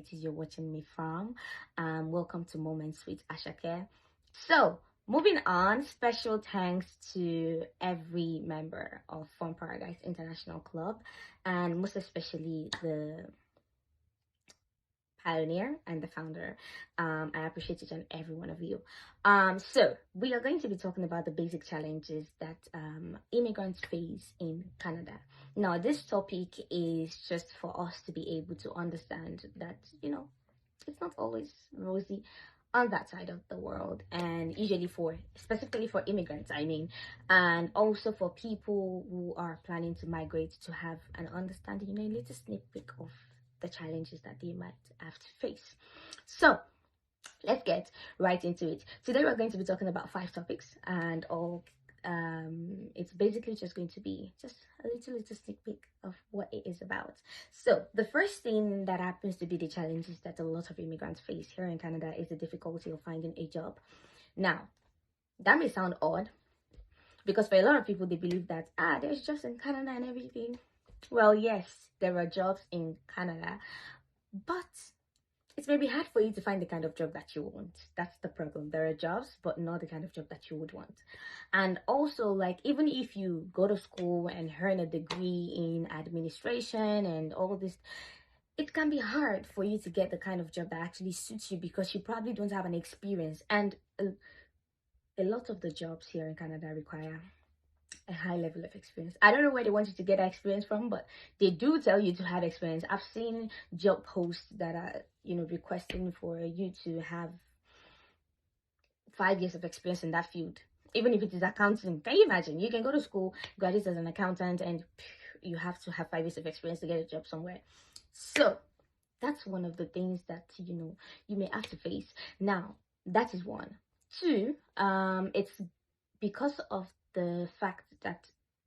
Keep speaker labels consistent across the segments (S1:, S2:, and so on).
S1: it is you're watching me from. Welcome to Moments with Asake. So, moving on, special thanks to every member of Fun Paradise International Club, and most especially the pioneer and the founder. I appreciate each and every one of you. So we are going to be talking about the basic challenges that immigrants face in Canada. Now, this topic is just for us to be able to understand that, it's not always rosy on that side of the world, and usually specifically for immigrants, I mean, and also for people who are planning to migrate, to have an understanding, a little sneak peek of the challenges that they might have to face. So let's get right into it. Today we're going to be talking about 5 topics, and all it's basically just going to be just a little sneak peek of what it is about. So the first thing that happens to be the challenges that a lot of immigrants face here in Canada is the difficulty of finding a job. Now, that may sound odd, because for a lot of people they believe that there's jobs in Canada and everything. Well, yes, there are jobs in Canada, but it may be hard for you to find the kind of job that you want. That's the problem. There are jobs, but not the kind of job that you would want. And also, like, even if you go to school and earn a degree in administration and all this, it can be hard for you to get the kind of job that actually suits you, because you probably don't have an experience. And a lot of the jobs here in Canada require a high level of experience. I don't know where they want you to get that experience from, but they do tell you to have experience. I've seen job posts that are, requesting for you to have 5 years of experience in that field, even if it is accounting. Can you imagine? You can go to school, graduate as an accountant, and you have to have 5 years of experience to get a job somewhere. So that's one of the things that you may have to face. Now, that is one. Two, it's because of the fact that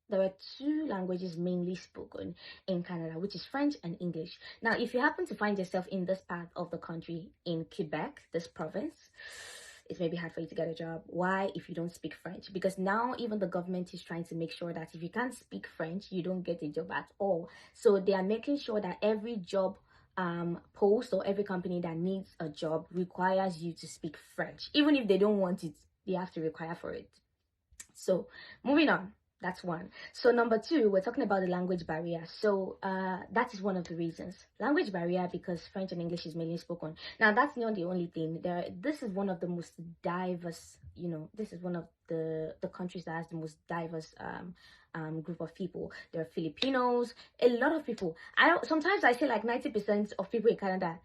S1: there are 2 languages mainly spoken in Canada, which is French and English. Now, if you happen to find yourself in this part of the country, in Quebec, this province, it may be hard for you to get a job. Why? If you don't speak French. Because now even the government is trying to make sure that if you can't speak French, you don't get a job at all. So they are making sure that every job post or every company that needs a job requires you to speak French. Even if they don't want it, they have to require for it. So moving on, that's one. So number 2, we're talking about the language barrier. So that is one of the reasons. Language barrier, because French and English is mainly spoken. Now, that's not the only thing. This is one of the most diverse, this is one of the countries that has the most diverse group of people. There are Filipinos, a lot of people. Sometimes I say like 90% of people in Canada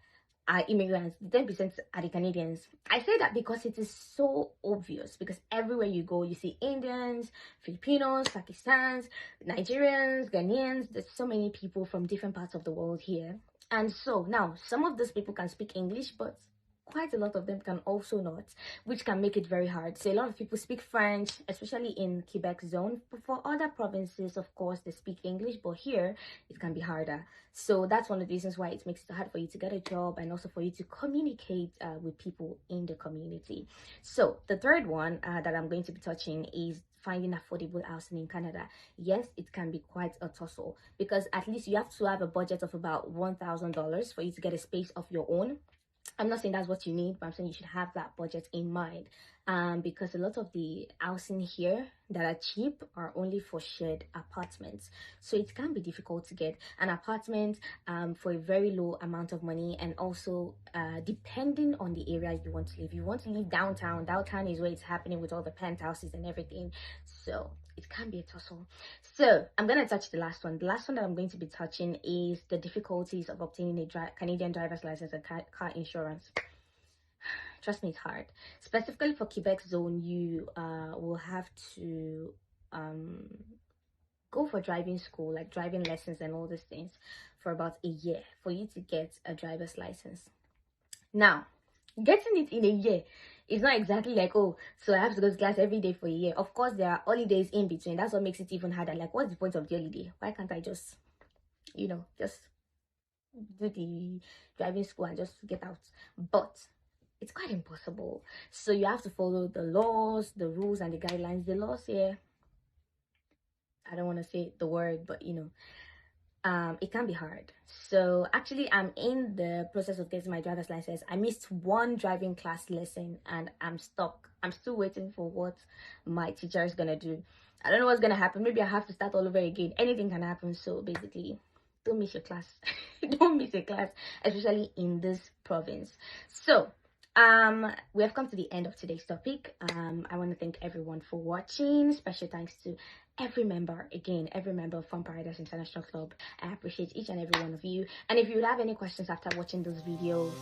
S1: are immigrants, 10% are the Canadians. I say that because it is so obvious, because everywhere you go, you see Indians, Filipinos, Pakistanis, Nigerians, Ghanaians. There's so many people from different parts of the world here. And so now, some of those people can speak English, but quite a lot of them can also not, which can make it very hard. So a lot of people speak French, especially in Quebec zone. But for other provinces, of course, they speak English, but here it can be harder. So that's one of the reasons why it makes it hard for you to get a job, and also for you to communicate with people in the community. So the third one that I'm going to be touching is finding affordable housing in Canada. Yes, it can be quite a tussle, because at least you have to have a budget of about $1,000 for you to get a space of your own. I'm not saying that's what you need, but I'm saying you should have that budget in mind, because a lot of the housing here that are cheap are only for shared apartments. So it can be difficult to get an apartment for a very low amount of money, and also depending on the area you want to live. You want to live downtown. Downtown is where it's happening with all the penthouses and everything. So it can be a tussle. So I'm going to touch the last one. The last one that I'm going to be touching is the difficulties of obtaining a Canadian driver's license and car insurance. Trust me, it's hard. Specifically for Quebec zone, you will have to go for driving school, like driving lessons and all these things, for about a year for you to get a driver's license. Now, getting it in a year is not exactly like, oh, so I have to go to class every day for a year. Of course, there are holidays in between. That's what makes it even harder. Like, what's the point of the holiday? Why can't I just do the driving school and just get out? But it's quite impossible. So you have to follow the laws, the rules, and the guidelines. The laws here, I don't want to say the word, but it can be hard. So actually, I'm in the process of getting my driver's license. I missed one driving class lesson and I'm stuck. I'm still waiting for what my teacher is gonna do. I don't know what's gonna happen. Maybe I have to start all over again. Anything can happen. So basically, don't miss your class. Don't miss a class, especially in this province. So we have come to the end of today's topic. I want to thank everyone for watching. Special thanks to every member, again, every member of Fun Paradise International Club. I appreciate each and every one of you. And if you have any questions after watching this video,